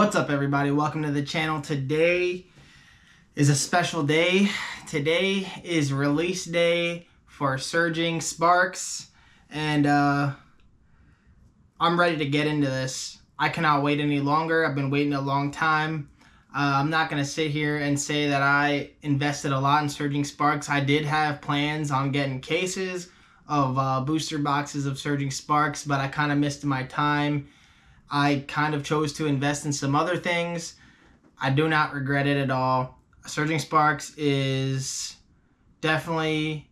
What's up, everybody? Welcome to the channel. Today is a special day. Today is release day for Surging Sparks, and I'm ready to get into this. I cannot wait any longer. I've been waiting a long time. I'm not going to sit here and say that I invested a lot in Surging Sparks. I did have plans on getting cases of booster boxes of Surging Sparks, but I kind of missed my time. I kind of chose to invest in some other things. I do not regret it at all. Surging Sparks is definitely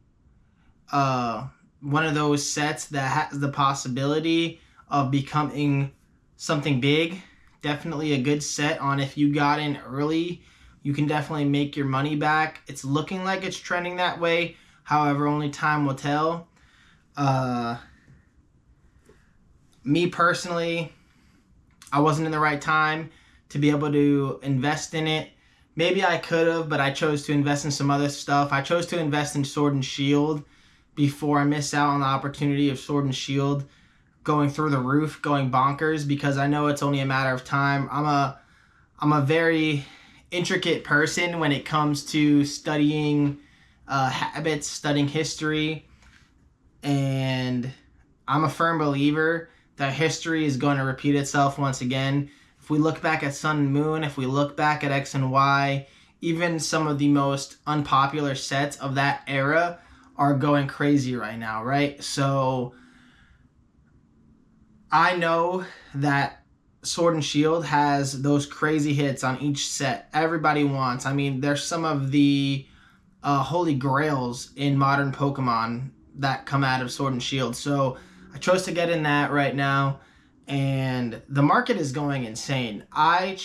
one of those sets that has the possibility of becoming something big. Definitely a good set on if you got in early. You can definitely make your money back. It's looking like it's trending that way. However, only time will tell. Me personally, I wasn't in the right time to be able to invest in it. Maybe I could have, but I chose to invest in some other stuff. I chose to invest in Sword and Shield before I missed out on the opportunity of Sword and Shield going through the roof, going bonkers, because I know it's only a matter of time. I'm a very intricate person when it comes to studying habits, studying history, and I'm a firm believer that history is going to repeat itself once again. If we look back at Sun and Moon, if we look back at X and Y, even some of the most unpopular sets of that era are going crazy right now, right? So I know that Sword and Shield has those crazy hits on each set everybody wants. I mean, there's some of the holy grails in modern Pokemon that come out of Sword and Shield. So I chose to get in that right now, and the market is going insane. I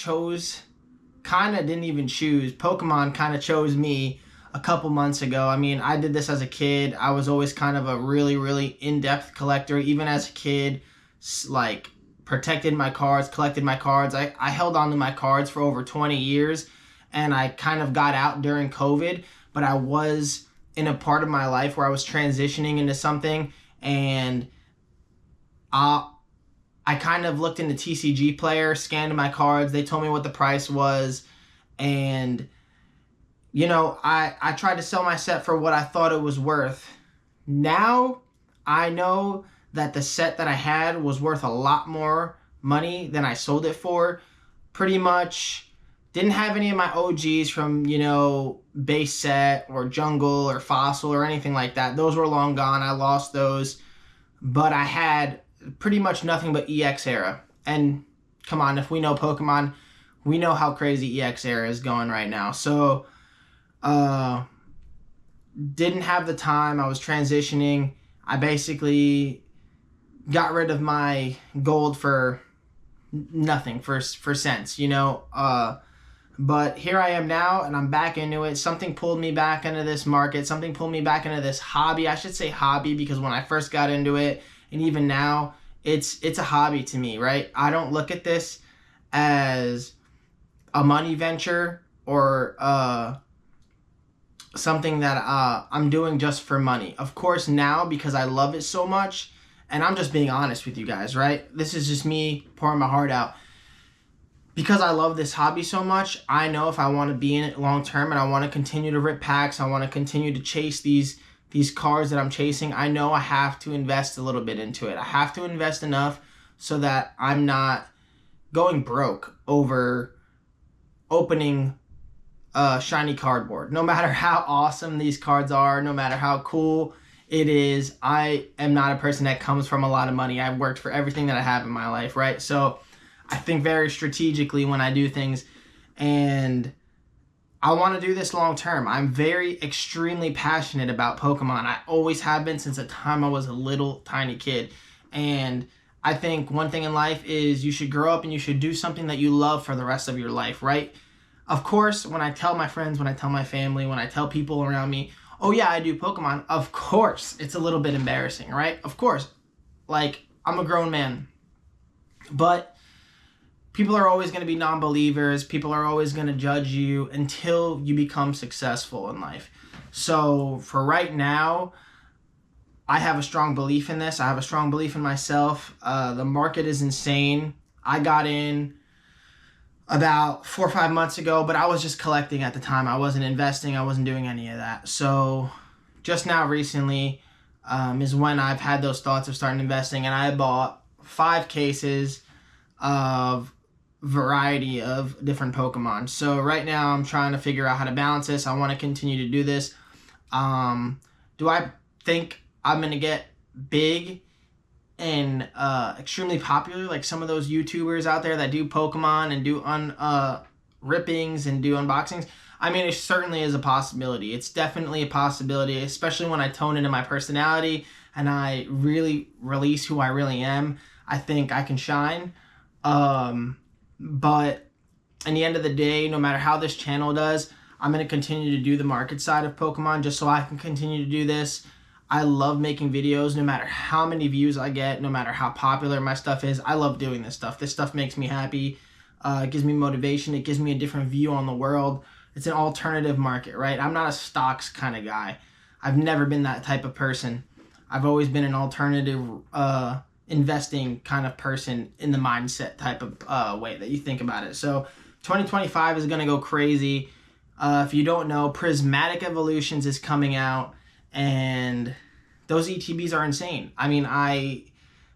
didn't even choose. Pokemon kind of chose me a couple months ago. I mean, I did this as a kid. I was always kind of a really, really in-depth collector. Even as a kid, like, protected my cards, collected my cards. I held on to my cards for over 20 years, and I kind of got out during COVID, but I was in a part of my life where I was transitioning into something, and I kind of looked into TCG Player, scanned my cards. They told me what the price was. And, you know, I tried to sell my set for what I thought it was worth. Now, I know that the set that I had was worth a lot more money than I sold it for. Pretty much didn't have any of my OGs from, you know, base set or jungle or fossil or anything like that. Those were long gone. I lost those. But I had pretty much nothing but EX era. And come on, if we know Pokemon, we know how crazy EX era is going right now. So didn't have the time. I was transitioning. I basically got rid of my gold for nothing, for cents, you know. But here I am now, and I'm back into it. Something pulled me back into this market. Something pulled me back into this hobby. I should say hobby, because when I first got into it, and even now, it's a hobby to me, right? I don't look at this as a money venture or something that I'm doing just for money. Of course, now, because I love it so much, and I'm just being honest with you guys, right? This is just me pouring my heart out. Because I love this hobby so much, I know if I want to be in it long term and I want to continue to rip packs, I want to continue to chase these cards that I'm chasing, I know I have to invest a little bit into it. I have to invest enough so that I'm not going broke over opening shiny cardboard. No matter how awesome these cards are, no matter how cool it is, I am not a person that comes from a lot of money. I've worked for everything that I have in my life, right? So I think very strategically when I do things, and I want to do this long term. I'm very extremely passionate about Pokemon. I always have been since the time I was a little tiny kid. And I think one thing in life is you should grow up and you should do something that you love for the rest of your life, right? Of course, when I tell my friends, when I tell my family, when I tell people around me, oh yeah, I do Pokemon, of course, it's a little bit embarrassing, right? Of course, like, I'm a grown man. But people are always going to be non-believers. People are always going to judge you until you become successful in life. So for right now, I have a strong belief in this. I have a strong belief in myself. The market is insane. I got in about 4 or 5 months ago, but I was just collecting at the time. I wasn't investing. I wasn't doing any of that. So just now recently is when I've had those thoughts of starting investing, and I bought 5 cases of variety of different Pokemon. So right now I'm trying to figure out how to balance this. I want to continue to do this. Do I think I'm going to get big and extremely popular like some of those YouTubers out there that do Pokemon and do rippings and do unboxings? I mean, it certainly is a possibility. It's definitely a possibility, especially when I tone into my personality and I really release who I really am. I think I can shine. But in the end of the day, no matter how this channel does, I'm going to continue to do the market side of Pokemon just so I can continue to do this. I love making videos no matter how many views I get, no matter how popular my stuff is. I love doing this stuff. This stuff makes me happy. It gives me motivation. It gives me a different view on the world. It's an alternative market, right? I'm not a stocks kind of guy. I've never been that type of person. I've always been an alternative investing kind of person in the mindset type of way that you think about it. So 2025 is going to go crazy. If you don't know, Prismatic Evolutions is coming out, and those ETBs are insane. I mean, I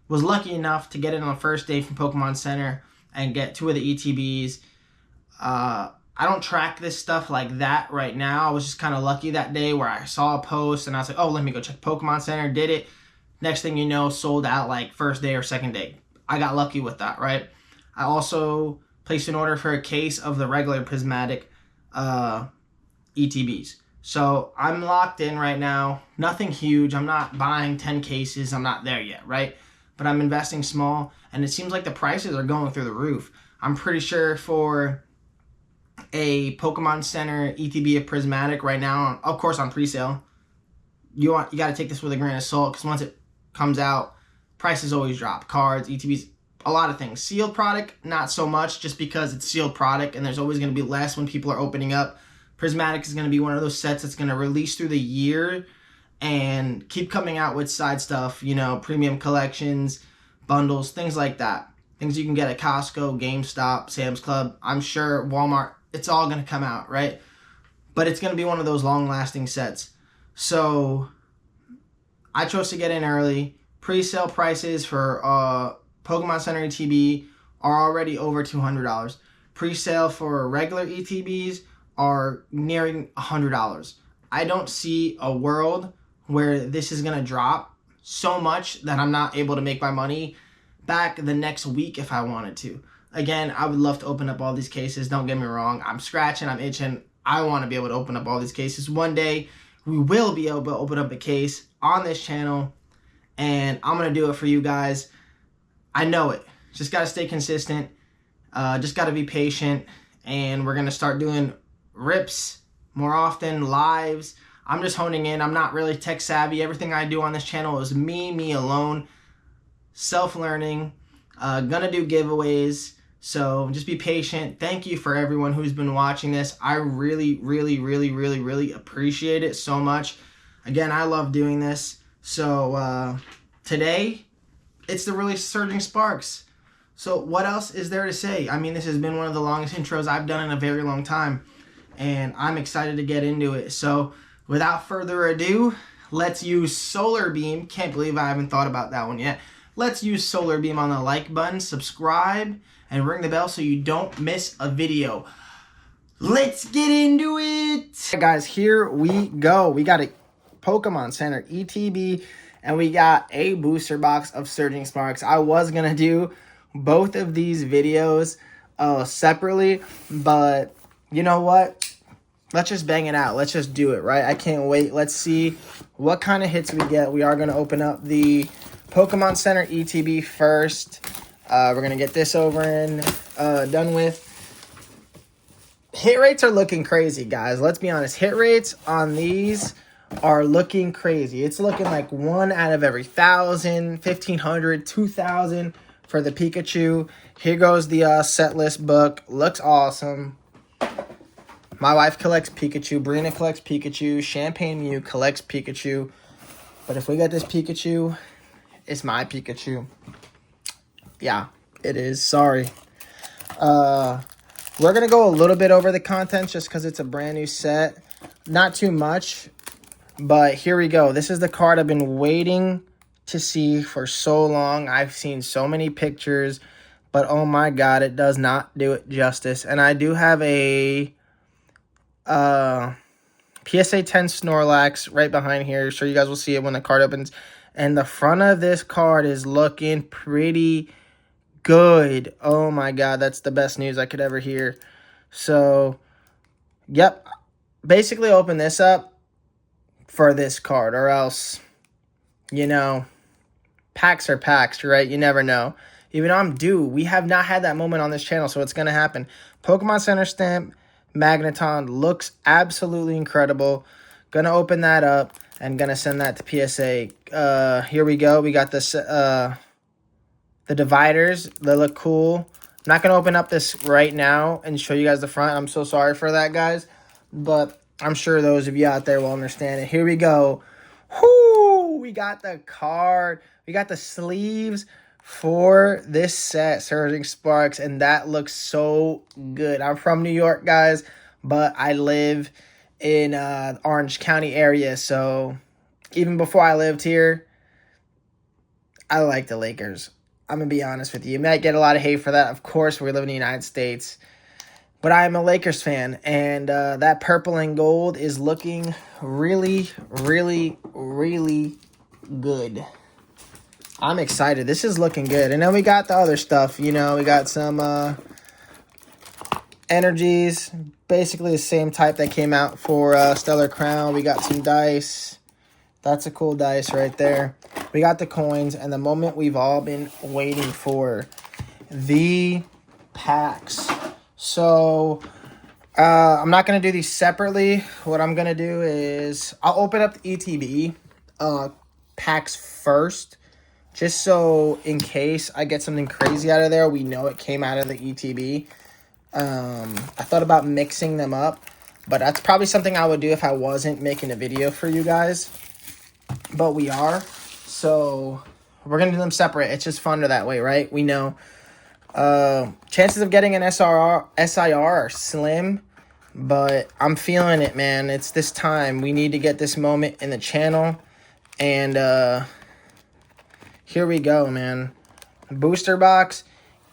was lucky enough to get it on the first day from Pokemon Center and get 2 of the ETBs. I don't track this stuff like that right now. I was just kind of lucky that day where I saw a post and I was like, oh, let me go check Pokemon Center. Did it. Next thing you know, sold out like first day or second day. I got lucky with that, right? I also placed an order for a case of the regular Prismatic ETBs. So I'm locked in right now. Nothing huge. I'm not buying 10 cases. I'm not there yet, right? But I'm investing small, and it seems like the prices are going through the roof. I'm pretty sure for a Pokemon Center ETB of Prismatic right now, of course on pre-sale, you got to take this with a grain of salt, because once it comes out, prices always drop. Cards, ETBs, a lot of things. Sealed product, not so much, just because it's sealed product and there's always going to be less when people are opening up. Prismatic is going to be one of those sets that's going to release through the year and keep coming out with side stuff, you know, premium collections, bundles, things like that. Things you can get at Costco, GameStop, Sam's Club, I'm sure Walmart, it's all going to come out, right? But it's going to be one of those long-lasting sets. So I chose to get in early. Pre-sale prices for Pokemon Center ETB are already over $200. Pre-sale for regular ETBs are nearing $100. I don't see a world where this is going to drop so much that I'm not able to make my money back the next week if I wanted to. Again, I would love to open up all these cases. Don't get me wrong. I'm scratching. I'm itching. I want to be able to open up all these cases. One day, we will be able to open up a case on this channel, and I'm going to do it for you guys. I know it. Just got to stay consistent. Just got to be patient, and we're going to start doing rips more often, lives. I'm just honing in. I'm not really tech savvy. Everything I do on this channel is me alone, self-learning, gonna do giveaways. So just be patient. Thank you for everyone who's been watching this. I really appreciate it so much. Again, I love doing this. So today, it's the release of Surging Sparks. So what else is there to say? I mean, this has been one of the longest intros I've done in a very long time, and I'm excited to get into it. So without further ado, let's use Solar Beam. Can't believe I haven't thought about that one yet. Let's use Solar Beam on the like button, subscribe, and ring the bell so you don't miss a video. Let's get into it. Right, guys, here we go. We got a Pokemon Center ETB, and we got a booster box of Surging Sparks. I was going to do both of these videos separately, but you know what? Let's just bang it out. Let's just do it, right? I can't wait. Let's see what kind of hits we get. We are going to open up the Pokemon Center ETB first. We're going to get this over and done with. Hit rates are looking crazy, guys. Let's be honest. Hit rates on these are looking crazy. It's looking like 1 out of every 1,000, 1,500, 2,000 for the Pikachu. Here goes the set list book. Looks awesome. My wife collects Pikachu. Brina collects Pikachu. Champagne Mew collects Pikachu. But if we get this Pikachu, it's my Pikachu. Yeah, it is. Sorry. We're going to go a little bit over the contents just because it's a brand new set. Not too much, but here we go. This is the card I've been waiting to see for so long. I've seen so many pictures, but oh my god, it does not do it justice. And I do have a PSA 10 Snorlax right behind here. So you guys will see it when the card opens. And the front of this card is looking pretty good. Oh my god, that's the best news I could ever hear. So, yep. Basically open this up for this card, or else, you know, packs are packs, right? You never know. Even though I'm due, we have not had that moment on this channel, so it's going to happen. Pokemon Center Stamp Magneton looks absolutely incredible. Gonna open that up and gonna send that to PSA. Here we go. We got this, the dividers. They look cool. I'm not gonna open up this right now and show you guys the front. I'm so sorry for that, guys. But I'm sure those of you out there will understand it. Here we go. Whoo! We got the card. We got the sleeves for this set, Surging Sparks, and that looks so good. I'm from New York, guys, but I live in Orange County area, so even before I lived here, I like the Lakers. I'm going to be honest with you. You might get a lot of hate for that. Of course, we live in the United States, but I am a Lakers fan, and that purple and gold is looking really, really, really good. I'm excited. This is looking good. And then we got the other stuff. You know, we got some energies. Basically the same type that came out for Stellar Crown. We got some dice. That's a cool dice right there. We got the coins. And the moment we've all been waiting for. The packs. So, I'm not going to do these separately. What I'm going to do is I'll open up the ETB packs first. Just so in case I get something crazy out of there, we know it came out of the ETB. I thought about mixing them up, but that's probably something I would do if I wasn't making a video for you guys. But we are. So we're going to do them separate. It's just funner that way, right? We know. Chances of getting an SIR are slim, but I'm feeling it, man. It's this time. We need to get this moment in the channel. And, here we go, man. Booster box,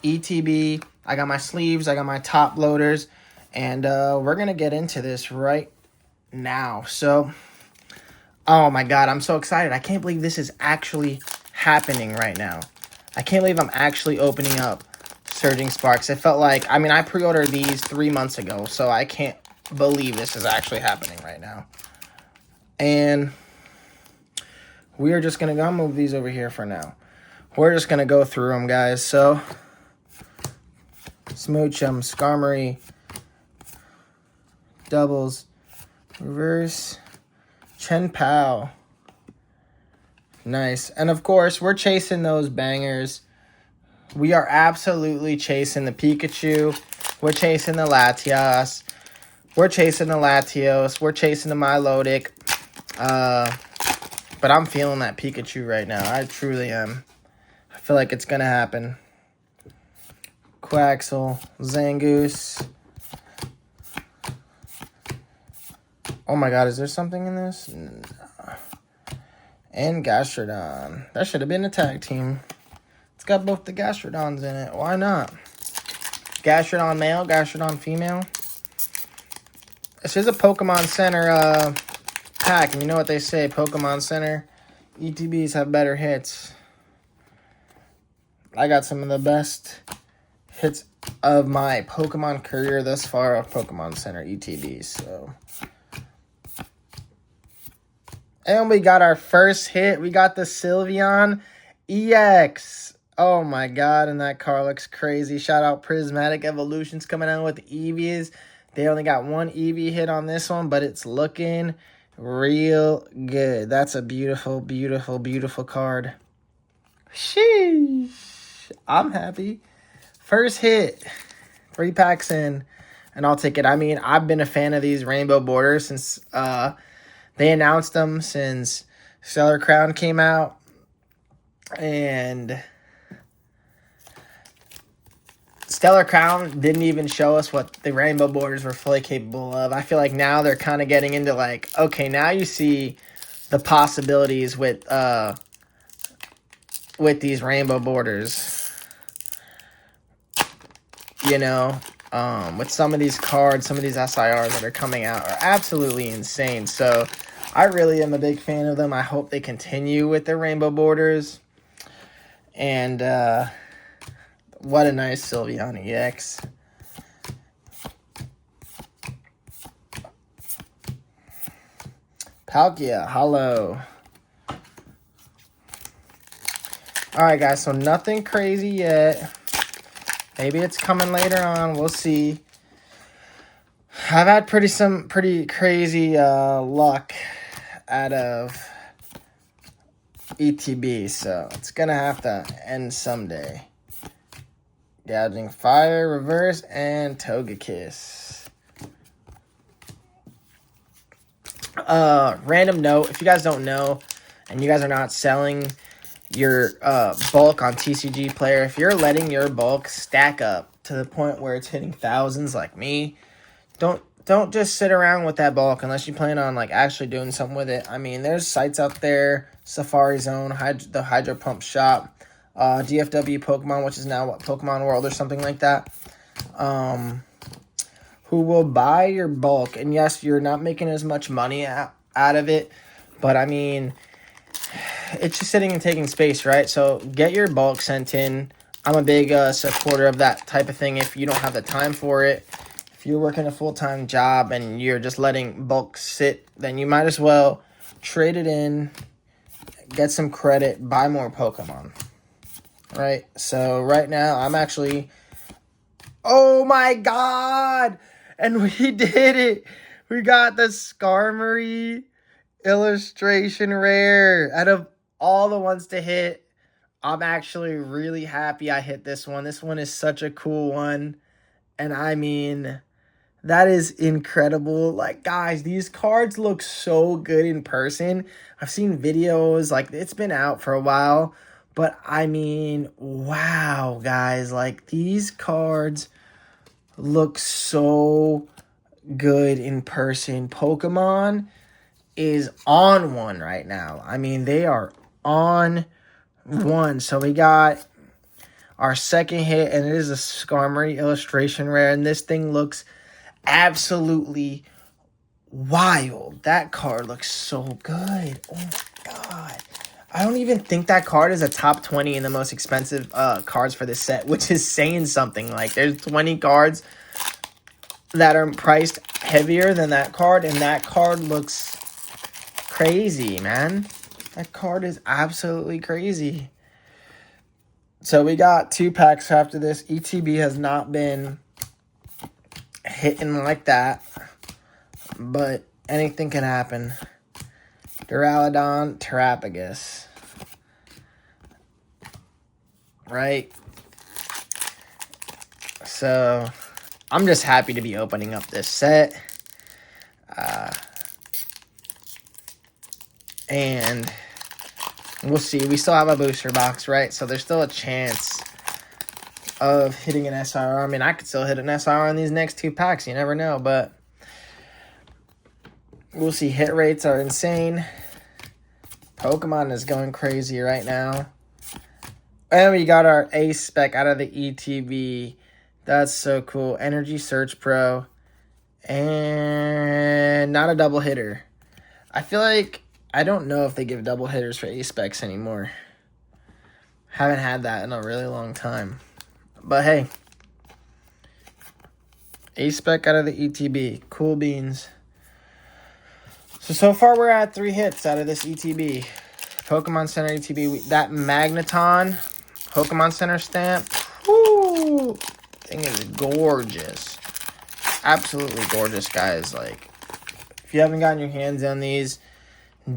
ETB. I got my sleeves. I got my top loaders. And we're going to get into this right now. So, oh my god, I'm so excited. I can't believe this is actually happening right now. I can't believe I'm actually opening up Surging Sparks. It felt like, I mean, I pre-ordered these 3 months ago. So I can't believe this is actually happening right now. And we are just going to go move these over here for now. We're just going to go through them, guys. So, Smoochum, Skarmory, Doubles, Reverse, Chen Pao. Nice. And, of course, we're chasing those bangers. We are absolutely chasing the Pikachu. We're chasing the Latias. We're chasing the Latios. We're chasing the Milotic. But I'm feeling that Pikachu right now. I truly am. I feel like it's going to happen. Quaxel, Zangoose. Oh my god, is there something in this? No. And Gastrodon. That should have been a tag team. It's got both the Gastrodons in it. Why not? Gastrodon male, Gastrodon female. This is a Pokemon Center pack, and you know what they say, Pokemon Center ETBs have better hits. I got some of the best hits of my Pokemon career thus far of Pokemon Center ETBs. So, and we got our first hit. We got the Sylveon EX. Oh my god, and that car looks crazy. Shout out Prismatic Evolutions coming out with the EVs. They only got one EV hit on this one, but it's looking real good. That's a beautiful, beautiful, beautiful card. Sheesh. I'm happy. First hit. 3 packs in, and I'll take it. I mean, I've been a fan of these rainbow borders since they announced them, since Stellar Crown came out. And Stellar Crown didn't even show us what the rainbow borders were fully capable of. I feel like now they're kind of getting into like, okay, now you see the possibilities with these rainbow borders. You know, with some of these cards, some of these SIRs that are coming out are absolutely insane. So I really am a big fan of them. I hope they continue with their rainbow borders. And what a nice Sylveon EX. Palkia, hollow. Alright, guys, so nothing crazy yet. Maybe it's coming later on. We'll see. I've had some pretty crazy luck out of ETB, so it's going to have to end someday. Gouging Fire, Reverse, and Togekiss. Random note, if you guys don't know, and you guys are not selling your bulk on TCG Player, if you're letting your bulk stack up to the point where it's hitting thousands like me, don't just sit around with that bulk unless you plan on like actually doing something with it. I mean, there's sites out there, Safari Zone, the Hydro Pump Shop, DFW Pokemon, which is now what, Pokemon World or something like that, who will buy your bulk. And yes, you're not making as much money out of it, but I mean, it's just sitting and taking space, right? So get your bulk sent in. I'm a big supporter of that type of thing if you don't have the time for it. If you're working a full-time job and you're just letting bulk sit, then you might as well trade it in, get some credit, buy more Pokemon, right? So right now I'm actually, oh my god, and we did it. We got the Skarmory illustration rare. Out of all the ones to hit, I'm actually really happy I hit this one. This one is such a cool one. And I mean, that is incredible. Like, guys, these cards look so good in person. I've seen videos, like, it's been out for a while. But, I mean, wow, guys. Like, these cards look so good in person. Pokemon is on one right now. I mean, they are on one. So we got our second hit, and it is a Skarmory illustration rare, and this thing looks absolutely wild. That card looks so good. Oh my god. I don't even think that card is a top 20 in the most expensive cards for this set, which is saying something. Like, there's 20 cards that are priced heavier than that card, and that card looks crazy, man. That card is absolutely crazy. So we got 2 packs after this. ETB has not been hitting like that, but anything can happen. Duraludon, Terrapagus. Right? So I'm just happy to be opening up this set. And we'll see. We still have a booster box, right? So there's still a chance of hitting an SR. I mean, I could still hit an SR on these next 2 packs. You never know, but we'll see. Hit rates are insane. Pokemon is going crazy right now. And we got our ace spec out of the ETB. That's so cool. Energy Search Pro. And not a double hitter. I feel like, I don't know if they give double hitters for ace specs anymore. Haven't had that in a really long time. But hey. Ace spec out of the ETB. Cool beans. So far we're at 3 hits out of this ETB. Pokemon Center ETB. That Magneton Pokemon Center stamp. Woo! Thing is gorgeous. Absolutely gorgeous, guys. Like, if you haven't gotten your hands on these,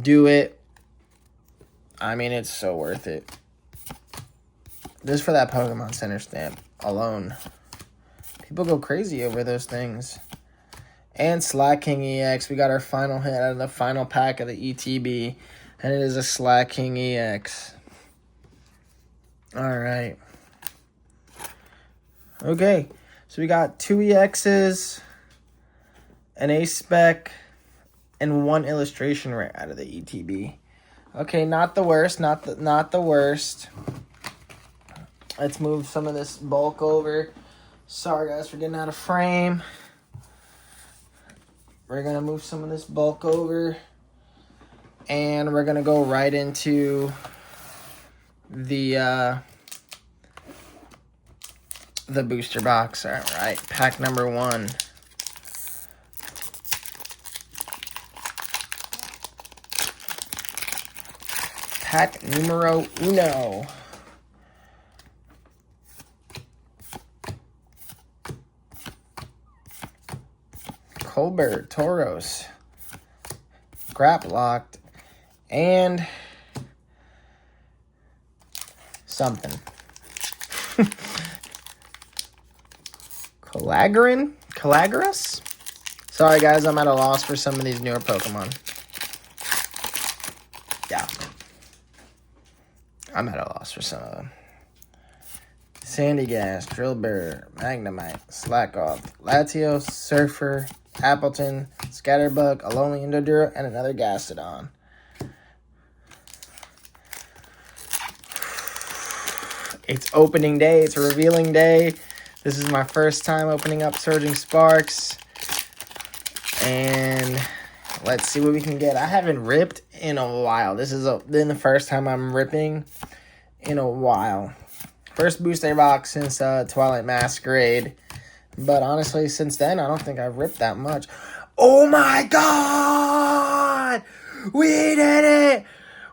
do it. I mean, it's so worth it. Just for that Pokemon Center stamp alone. People go crazy over those things. And Slaking EX. We got our final hit out of the final pack of the ETB. And it is a Slaking EX. Alright. Okay, so we got 2 EXs, an A-Spec, and 1 illustration rare out of the ETB. Okay, not the worst, not the worst. Let's move some of this bulk over. Sorry guys for getting out of frame. We're gonna move some of this bulk over, and we're gonna go right into the booster box. All right, pack number 1. Pack numero uno. Colbert, Tauros, Grap Locked, and something. Calagarus? Sorry guys, I'm at a loss for some of these newer Pokemon. Yeah. I'm at a loss for some of them. Sandygas, Drillbur, Magnemite, Slackoth, Latios, Surfer, Appleton, Scatterbug, a Lonely Indodura, and another Gastrodon. It's opening day. It's a revealing day. This is my first time opening up Surging Sparks. And let's see what we can get. I haven't ripped in a while. This is then the first time I'm ripping in a while. First booster box since Twilight Masquerade. But honestly, since then, I don't think I've ripped that much. Oh my god! We did it!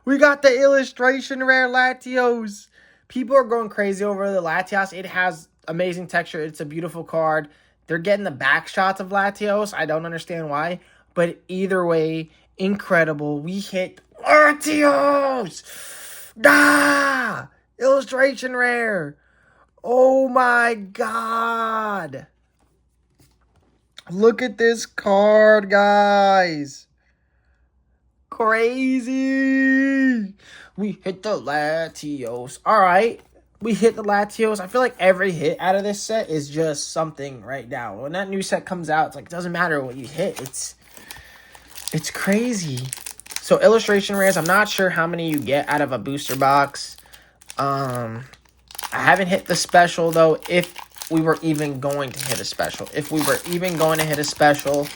We got the illustration rare Latios. People are going crazy over the Latias. It has amazing texture. It's a beautiful card. They're getting the back shots of Latios. I don't understand why. But either way, incredible. We hit Latios! Ah! Illustration rare. Oh my god. Look at this card, guys. Crazy. We hit the Latios. All right. We hit the Latios. I feel like every hit out of this set is just something right now. When that new set comes out, it's like, it doesn't matter what you hit. It's crazy. So illustration rares, I'm not sure how many you get out of a booster box. I haven't hit the special, though, if we were even going to hit a special. If we were even going to hit a special,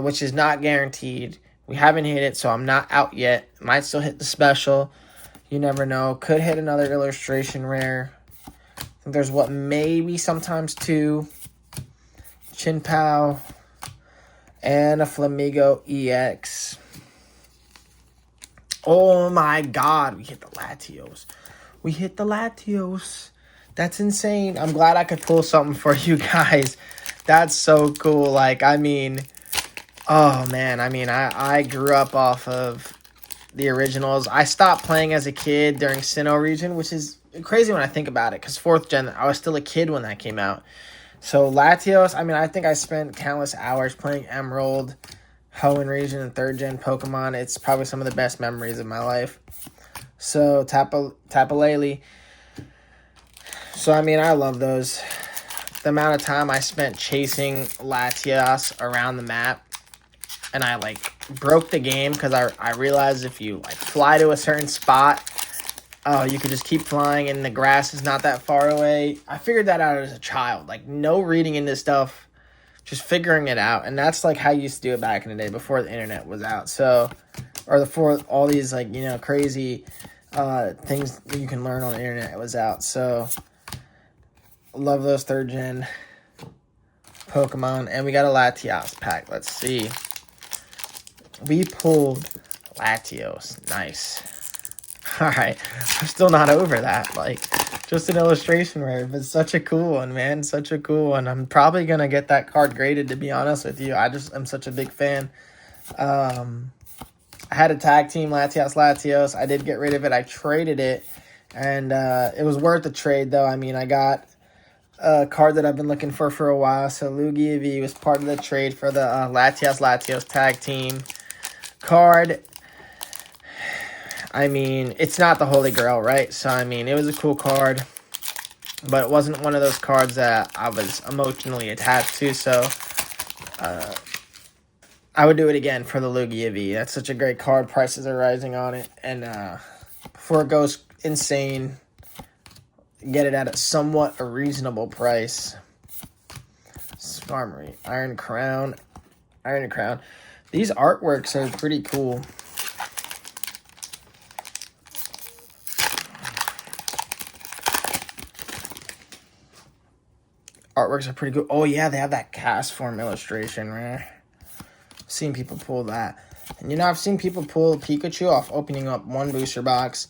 which is not guaranteed. We haven't hit it, so I'm not out yet. Might still hit the special. You never know. Could hit another illustration rare. I think there's maybe sometimes 2. Chinpow and a Flamigo EX. Oh my god, we hit the Latios. We hit the Latios. That's insane. I'm glad I could pull something for you guys. That's so cool. Like, I mean, oh man, I mean, I grew up off of the originals. I stopped playing as a kid during Sinnoh region, which is crazy when I think about it, because 4th gen, I was still a kid when that came out. So Latios, I mean, I think I spent countless hours playing Emerald, Hoenn region, and 3rd gen Pokemon. It's probably some of the best memories of my life. So Tapu-Lele. So I mean, I love those. The amount of time I spent chasing Latias around the map, and I like broke the game because I realized if you like fly to a certain spot, oh, you could just keep flying and the grass is not that far away. I figured that out as a child. Like, no reading into stuff, just figuring it out. And that's like how you used to do it back in the day before the internet was out. So, or before all these like, you know, crazy things that you can learn on the internet was out. So, love those 3rd gen Pokemon. And we got a Latias pack. Let's see. We pulled Latios. Nice. Alright. I'm still not over that. Like, just an illustration rare. But such a cool one, man. Such a cool one. I'm probably going to get that card graded, to be honest with you. I'm such a big fan. I had a tag team, Latios. I did get rid of it. I traded it. And it was worth the trade, though. I mean, I got a card that I've been looking for a while. So Lugia V was part of the trade for the Latios tag team card. I mean, it's not the Holy Grail, right? So, I mean, it was a cool card. but it wasn't one of those cards that I was emotionally attached to, so I would do it again for the Lugia V. That's such a great card. Prices are rising on it, and before it goes insane, get it at a somewhat a reasonable price. Skarmory, Iron Crown. These artworks are pretty cool. Artworks are pretty good. Oh yeah, they have that cast form illustration, right? I've seen people pull that. And you know, I've seen people pull Pikachu off opening up one booster box.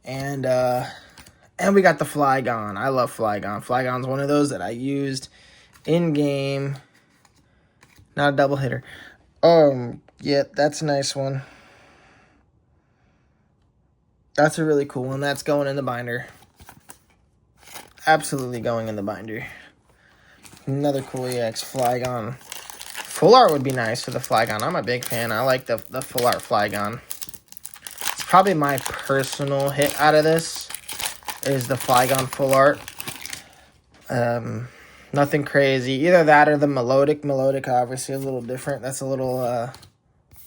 And we got the Flygon. I love Flygon. Flygon's one of those that I used in-game. Not a double hitter. Yeah, that's a nice one. That's a really cool one. That's going in the binder. Absolutely going in the binder. Another cool EX, Flygon. Full art would be nice for the Flygon. I'm a big fan. I like the full art Flygon. It's probably my personal hit out of this is the Flygon full art. Nothing crazy. Either that or the Melodic. Melodic, obviously, a little different. That's a little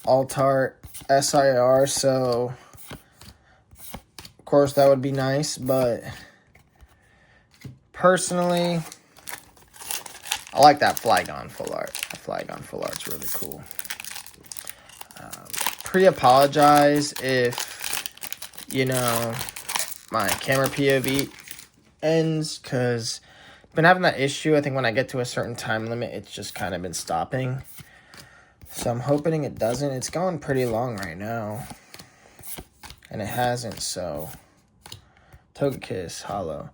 alt-art SIR, so of course that would be nice, but personally, I like that Flygon full art. The Flygon full art's really cool. Pre-apologize if, you know, my camera POV ends, because I've been having that issue. I think when I get to a certain time limit, it's just kind of been stopping. So I'm hoping it doesn't. It's going pretty long right now. And it hasn't, so. Togekiss, hollow.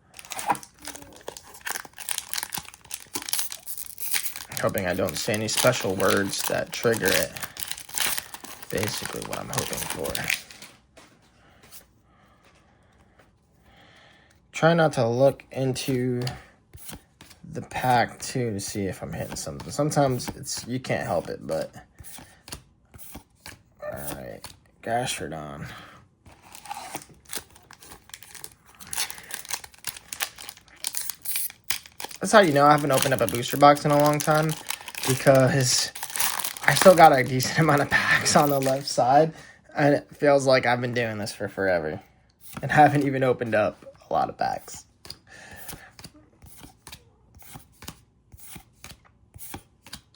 Hoping I don't say any special words that trigger it. Basically what I'm hoping for. Try not to look into the pack too to see if I'm hitting something. Sometimes you can't help it, but alright. Gastrodon. That's how you know I haven't opened up a booster box in a long time, because I still got a decent amount of packs on the left side, and it feels like I've been doing this for forever and haven't even opened up a lot of packs.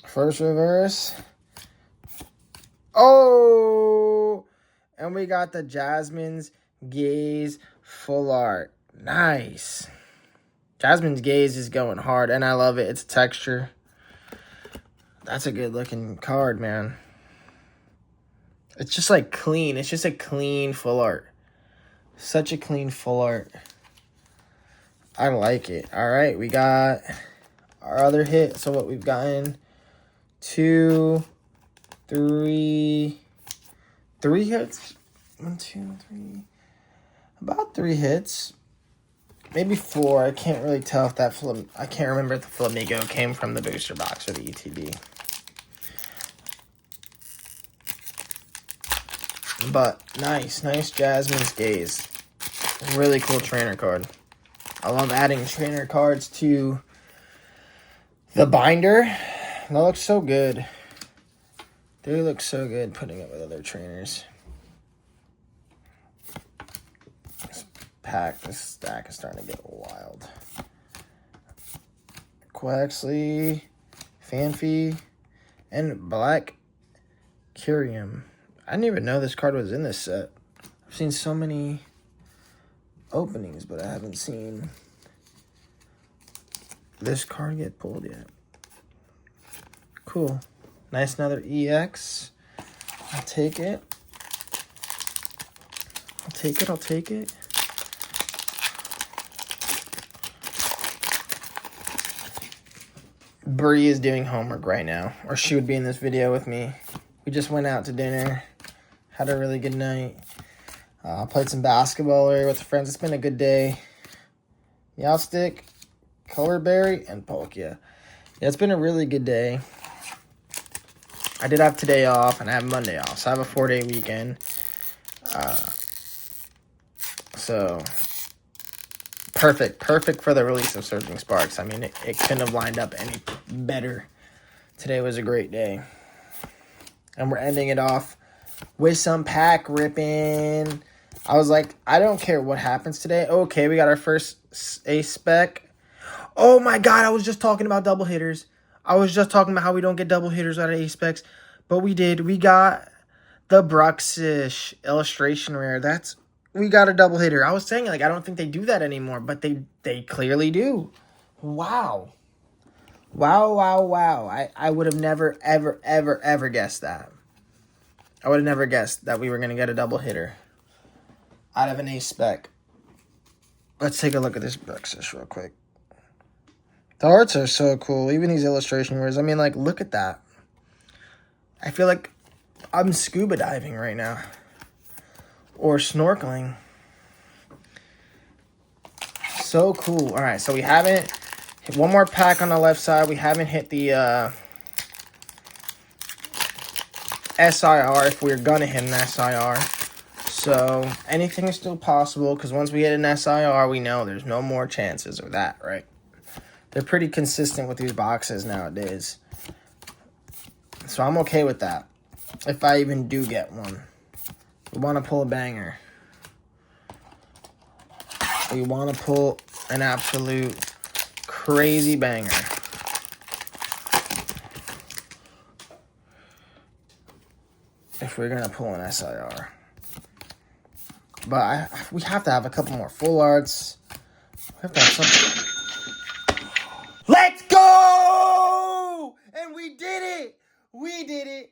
First reverse. Oh! And we got the Jasmine's Gaze full art. Nice. Jasmine's Gaze is going hard, and I love it. It's a texture. That's a good looking card, man. It's just like clean. It's just a clean full art. Such a clean full art. I like it. All right, we got our other hit. So what we've gotten, 2, 3 hits. 1, 2, 3. About 3 hits. Maybe 4. I can't really tell if that I can't remember if the Flamigo came from the booster box or the ETB. But nice Jasmine's Gaze. Really cool trainer card. I love adding trainer cards to the binder. That looks so good. They look so good putting it with other trainers. This stack is starting to get wild. Quaxley, Fanfy, and Black Curium. I didn't even know this card was in this set. I've seen so many openings, but I haven't seen this card get pulled yet. Cool. Nice, another EX. I'll take it. I'll take it. Bree is doing homework right now, or she would be in this video with me. We just went out to dinner, had a really good night. Played some basketball earlier with friends. It's been a good day. Meowstic, Colorberry, and Palkia. Yeah, it's been a really good day. I did have today off, and I have Monday off, so I have a 4-day weekend. So Perfect. Perfect for the release of Surging Sparks. I mean, it couldn't have lined up any better. Today was a great day. And we're ending it off with some pack ripping. I was like, I don't care what happens today. Okay, we got our first ace spec. Oh my god, I was just talking about double hitters. I was just talking about how we don't get double hitters out of ace specs. But we did. We got the Bruxish illustration rare. We got a double hitter. I was saying, like, I don't think they do that anymore. But they clearly do. Wow. Wow. I would have never, ever guessed that. I would have never guessed that we were going to get a double hitter out of an ace spec. Let's take a look at this Bruxish real quick. The arts are so cool. Even these illustration words. I mean, like, look at that. I feel like I'm scuba diving right now. Or snorkeling. So cool. All right, so we haven't hit one more pack on the left side. We haven't hit the SIR if we're going to hit an SIR. So anything is still possible because once we hit an SIR, we know there's no more chances of that, right? They're pretty consistent with these boxes nowadays. So I'm okay with that. If I even do get one. We want to pull a banger. We want to pull an absolute crazy banger. If we're going to pull an SIR. But we have to have a couple more full arts. We have to have something. Let's go! And we did it! We did it!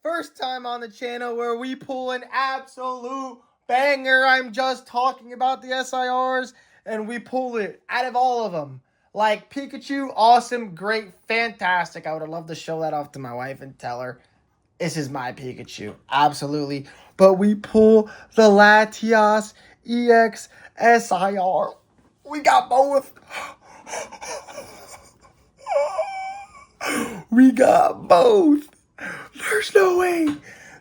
First time on the channel where we pull an absolute banger. I'm just talking about the SIRs, and we pull it out of all of them. Like, Pikachu, awesome, great, fantastic. I would have loved to show that off to my wife and tell her, this is my Pikachu. Absolutely. But we pull the LATIAS EX SIR. We got both. We got both. There's no way.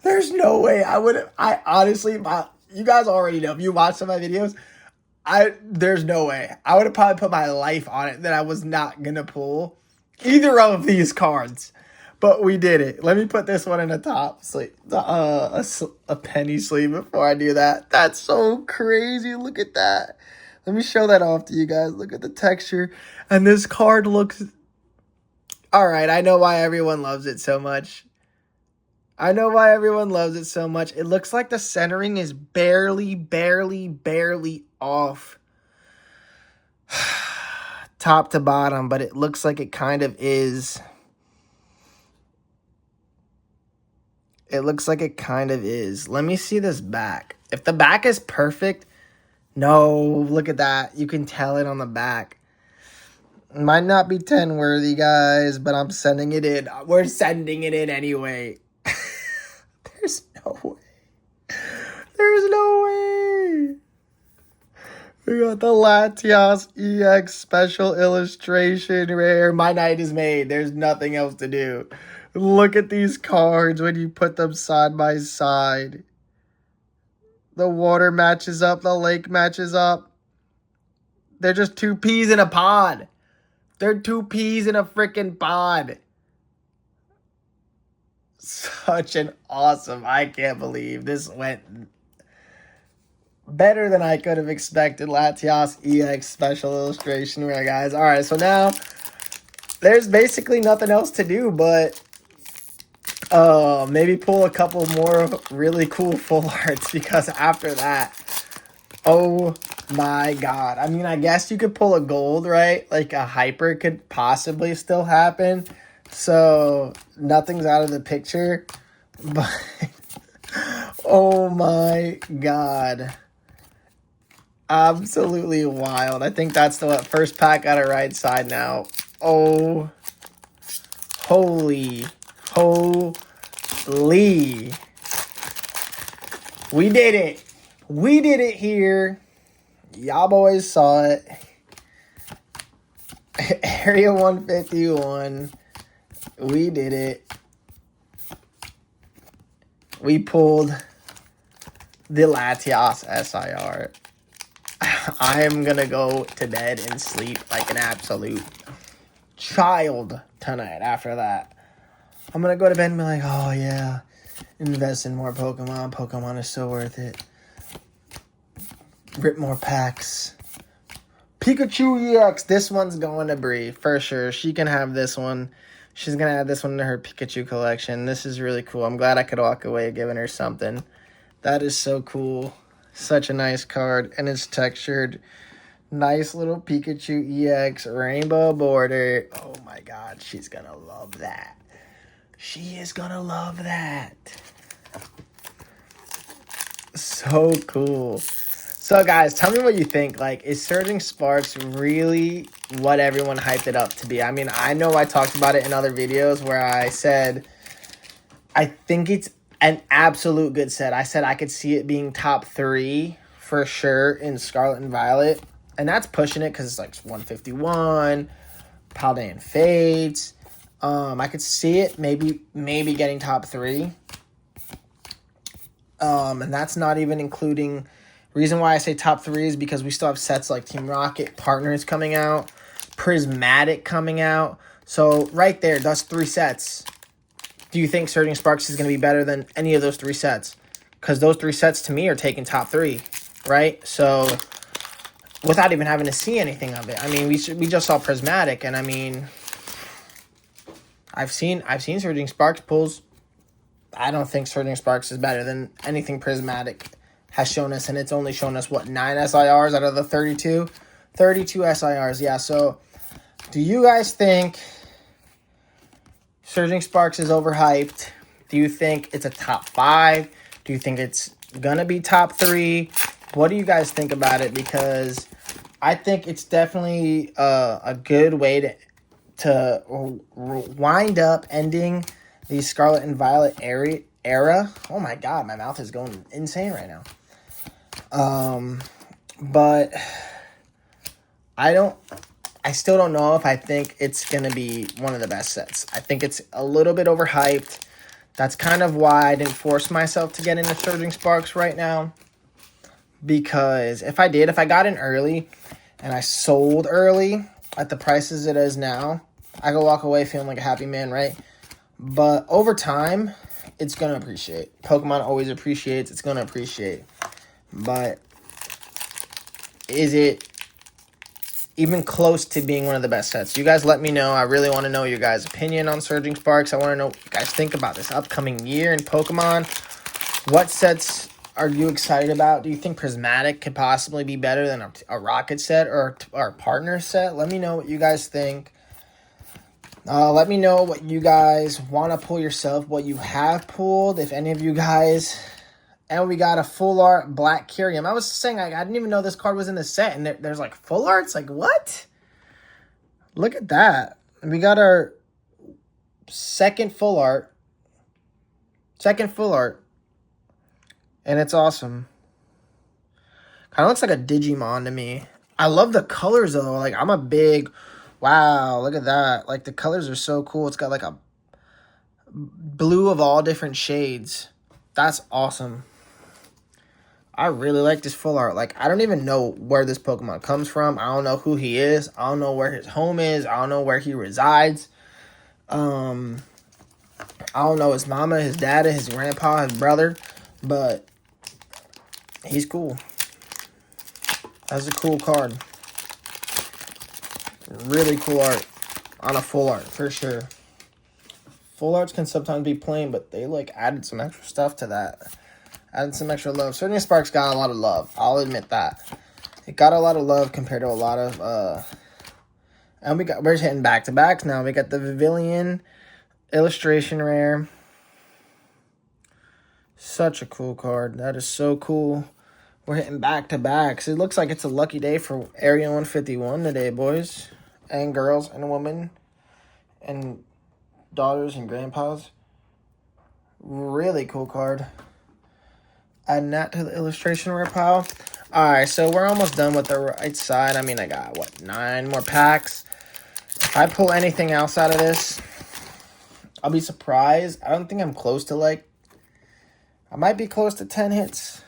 There's no way. I honestly, you guys already know. If you watch some of my videos, there's no way. I would have probably put my life on it that I was not going to pull either of these cards. But we did it. Let me put this one in the top sleeve, a penny sleeve before I do that. That's so crazy. Look at that. Let me show that off to you guys. Look at the texture. And this card looks... All right, I know why everyone loves it so much. I know why everyone loves it so much. It looks like the centering is barely off. Top to bottom, but it looks like it kind of is. It looks like it kind of is. Let me see this back. If the back is perfect, no, look at that. You can tell it on the back. It might not be 10 worthy, guys, but I'm sending it in. We're sending it in anyway. There's no way. There's no way. We got the LATIAS EX special illustration rare. My night is made. There's nothing else to do. Look at these cards when you put them side by side. The water matches up. The lake matches up. They're just two peas in a pod. They're two peas in a freaking pod. Such an awesome. I can't believe this went better than I could have expected. LATIAS EX special illustration rare, guys. All right, so now there's basically nothing else to do but maybe pull a couple more really cool full arts because after that, oh my god. I mean, I guess you could pull a gold, right? Like a hyper could possibly still happen. So nothing's out of the picture. But oh my god. Absolutely wild. I think that's the first pack out of right side now. Oh. Holy. We did it. We did it here. Y'all boys saw it. Area 151. We did it. We pulled the LATIAS SIR. I am going to go to bed and sleep like an absolute child tonight after that. I'm going to go to bed and be like, oh, yeah, invest in more Pokemon. Pokemon is so worth it. Rip more packs. Pikachu EX. This one's going to Bree for sure. She can have this one. She's going to add this one to her Pikachu collection. This is really cool. I'm glad I could walk away giving her something. That is so cool. Such a nice card. And it's textured. Nice little Pikachu EX rainbow border. Oh my god. She's going to love that. She is going to love that. So cool. So guys, tell me what you think. Like, is Surging Sparks really what everyone hyped it up to be? I mean, I know I talked about it in other videos where I said I think it's an absolute good set. I said I could see it being top 3 for sure in Scarlet and Violet. And that's pushing it because it's like 151, Paldean Fates. I could see it maybe getting top 3. And that's not even including... Reason why I say top 3 is because we still have sets like Team Rocket, Partners coming out, Prismatic coming out. So right there, that's 3 sets. Do you think Surging Sparks is going to be better than any of those 3 sets? Because those 3 sets to me are taking top 3, right? So without even having to see anything of it. I mean, we just saw Prismatic, and I mean, I've seen Surging Sparks pulls. I don't think Surging Sparks is better than anything Prismatic has shown us, and it's only shown us, what, 9 SIRs out of the 32? 32 SIRs, yeah. So, do you guys think Surging Sparks is overhyped? Do you think it's a top 5? Do you think it's gonna be top 3? What do you guys think about it? Because I think it's definitely a good way to wind up ending the Scarlet and Violet era. Oh my god, my mouth is going insane right now. But I still don't know if I think it's going to be one of the best sets. I think it's a little bit overhyped. That's kind of why I didn't force myself to get into Surging Sparks right now. Because if I got in early and I sold early at the prices it is now, I could walk away feeling like a happy man, right? But over time, it's going to appreciate. Pokemon always appreciates. It's going to appreciate. But is it even close to being one of the best sets? You guys let me know. I really want to know your guys' opinion on Surging Sparks. I want to know what you guys think about this upcoming year in Pokemon. What sets are you excited about? Do you think Prismatic could possibly be better than a Rocket set or a Partner set? Let me know what you guys think. Let me know what you guys want to pull yourself, what you have pulled, if any of you guys... And we got a full art Black Kyrium. I was saying, I didn't even know this card was in the set. And there's like full arts? Like, what? Look at that. We got our second full art. And it's awesome. Kind of looks like a Digimon to me. I love the colors, though. Like, I'm a big... Wow, look at that. Like, the colors are so cool. It's got like a blue of all different shades. That's awesome. I really like this full art. Like, I don't even know where this Pokemon comes from. I don't know who he is. I don't know where his home is. I don't know where he resides. I don't know his mama, his daddy, his grandpa, his brother. But he's cool. That's a cool card. Really cool art on a full art, for sure. Full arts can sometimes be plain, but they, like, added some extra stuff to that. Added some extra love. Surging Sparks got a lot of love. I'll admit that. It got a lot of love compared to a lot of, and we're hitting back-to-backs now. We got the Vivillon illustration rare. Such a cool card. That is so cool. We're hitting back-to-backs. It looks like it's a lucky day for Area 151 today, boys and girls and women and daughters and grandpas. Really cool card. Adding that to the illustration rare pile. Alright, so we're almost done with the right side. I mean, I got, what, 9 more packs. If I pull anything else out of this, I'll be surprised. I don't think I'm close to, like... I might be close to 10 hits.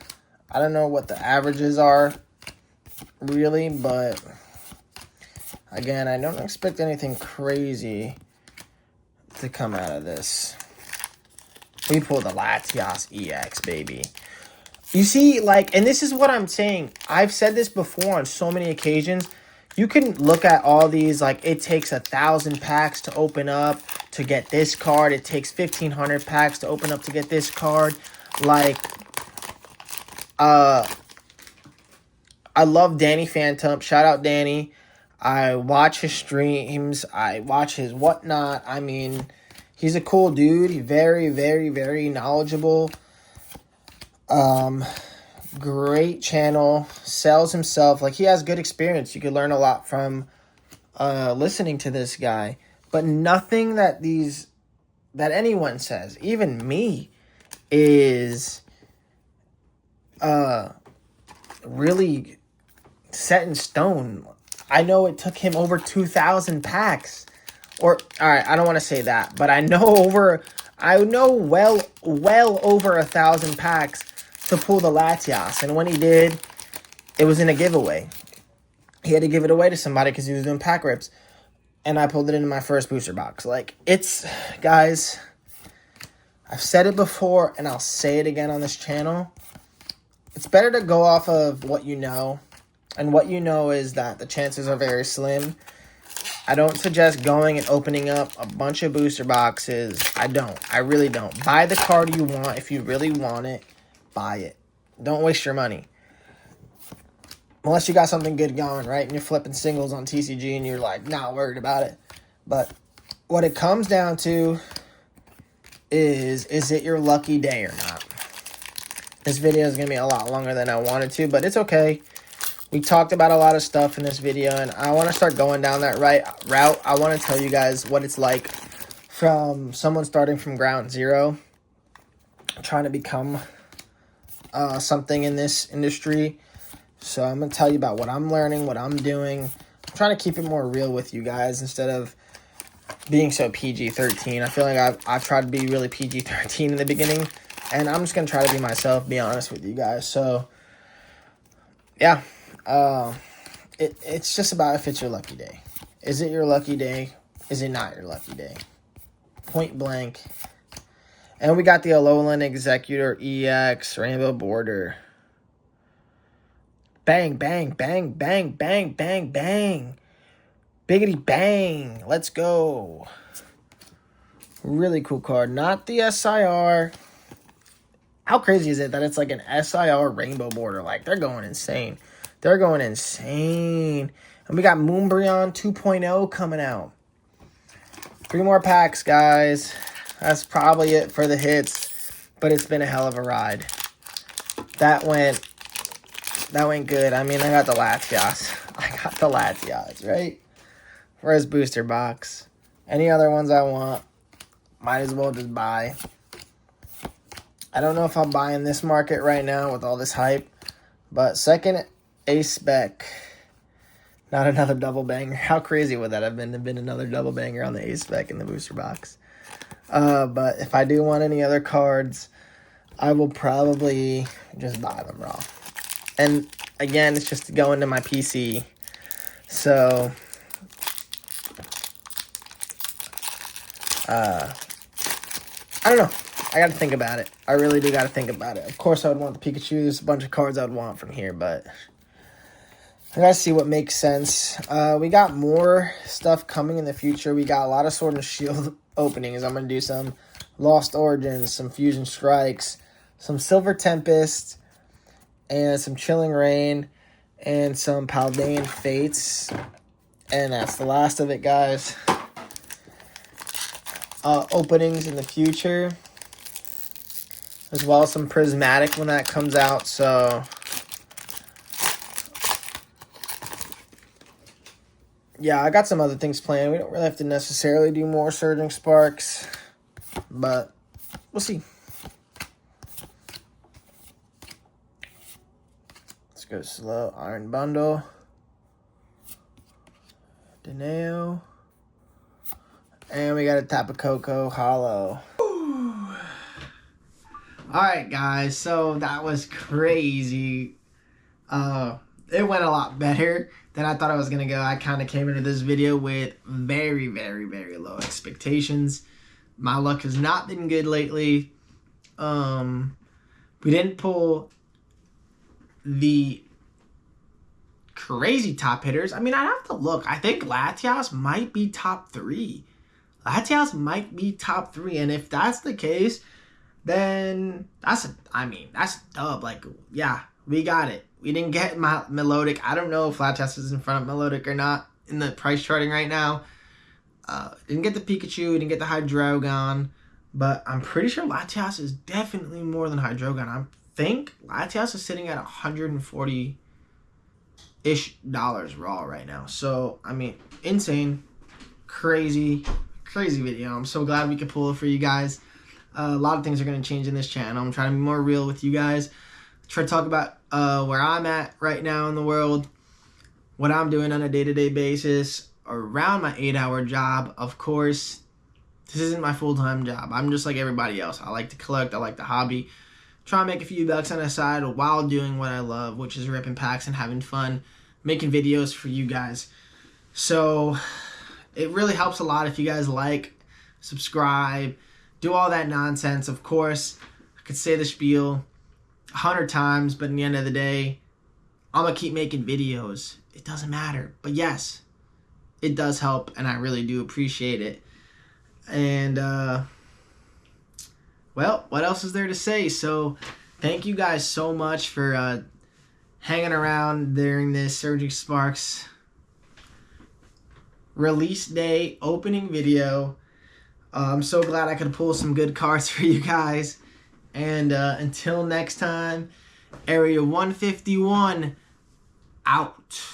I don't know what the averages are. really, but again, I don't expect anything crazy to come out of this. We pulled the LATIAS EX, baby. You see, like, and this is what I'm saying. I've said this before on so many occasions. You can look at all these, like, it takes 1,000 packs to open up to get this card. It takes 1,500 packs to open up to get this card. Like, I love Danny Phantom. Shout out Danny. I watch his streams. I watch his whatnot. I mean, he's a cool dude. He's very, very, very knowledgeable. Great channel. Sells himself. Like, he has good experience. You could learn a lot from listening to this guy. But nothing that anyone says, even me, is really set in stone. I know it took him over 2,000 packs. Or, alright, I don't want to say that, but I know well over 1,000 packs to pull the LATIAS. And when he did, it was in a giveaway. He had to give it away to somebody because he was doing pack rips. And I pulled it into my first booster box. Like, it's, guys, I've said it before and I'll say it again on this channel. It's better to go off of what you know. And what you know is that the chances are very slim. I don't suggest going and opening up a bunch of booster boxes. I don't. I really don't. Buy the card you want. If you really want it, buy it. Don't waste your money. Unless you got something good going, right? And you're flipping singles on TCG and you're like, not worried about it. But what it comes down to is it your lucky day or not? This video is going to be a lot longer than I wanted to, but it's okay. We talked about a lot of stuff in this video, and I want to start going down that route. I want to tell you guys what it's like from someone starting from ground zero, trying to become something in this industry. So I'm going to tell you about what I'm learning, what I'm doing. I'm trying to keep it more real with you guys instead of being so PG-13. I feel like I've tried to be really PG-13 in the beginning, and I'm just going to try to be myself, be honest with you guys. So, yeah. It's just about if it's your lucky day. Is it your lucky day? Is it not your lucky day? Point blank. And we got the Alolan Executor EX Rainbow Border. Bang, bang, bang, bang, bang, bang, bang. Biggity bang. Let's go. Really cool card. Not the SIR. How crazy is it that it's like an SIR Rainbow Border? Like, they're going insane. They're going insane. And we got Moonbreon 2.0 coming out. 3 more packs, guys. That's probably it for the hits. But it's been a hell of a ride. That went good. I mean, I got the LATIAS. Right? First booster box. Any other ones I want, might as well just buy. I don't know if I'll buy in this market right now with all this hype. But second A-Spec. Not another double banger. How crazy would that have been to been another double banger on the A-Spec in the booster box? But if I do want any other cards, I will probably just buy them raw. And again, it's just to go into my PC. So, I don't know. I got to think about it. I really do got to think about it. Of course, I would want the Pikachu. There's a bunch of cards I would want from here, but I got to see what makes sense. We got more stuff coming in the future. We got a lot of Sword and Shield openings. I'm going to do some Lost Origins, some Fusion Strikes, some Silver Tempest, and some Chilling Rain, and some Paldean Fates. And that's the last of it, guys. Openings in the future, as well as some Prismatic when that comes out. So, yeah, I got some other things planned. We don't really have to necessarily do more Surging Sparks, but we'll see. Let's go slow. Iron Bundle. Deneo. And we got a Tapu Koko Hollow. Alright, guys. So, that was crazy. it went a lot better than I thought it was going to go. I kind of came into this video with very, very, very low expectations. My luck has not been good lately. We didn't pull the crazy top hitters. I mean, I have to look. I think LATIAS might be top 3. LATIAS might be top 3. And if that's the case, then that's a dub. Like, yeah, we got it. We didn't get Melodic. I don't know if LATIAS is in front of Melodic or not in the price charting right now. Didn't get the Pikachu, didn't get the Hydreigon, but I'm pretty sure LATIAS is definitely more than Hydreigon. I think LATIAS is sitting at $140-ish raw right now. So, I mean, insane, crazy video. I'm so glad we could pull it for you guys. A lot of things are going to change in this channel. I'm trying to be more real with you guys. Try to talk about where I'm at right now in the world, what I'm doing on a day-to-day basis around my 8-hour job. Of course, this isn't my full-time job. I'm just like everybody else. I like to collect. I like the hobby. Try to make a few bucks on the side while doing what I love, which is ripping packs and having fun, making videos for you guys. So it really helps a lot if you guys like, subscribe, do all that nonsense. Of course, I could say the spiel 100 times, but in the end of the day, I'm going to keep making videos. It doesn't matter. But yes, it does help, and I really do appreciate it. And, well, what else is there to say? So, thank you guys so much for hanging around during this Surging Sparks release day opening video. I'm so glad I could pull some good cards for you guys. And until next time, Area 151 out.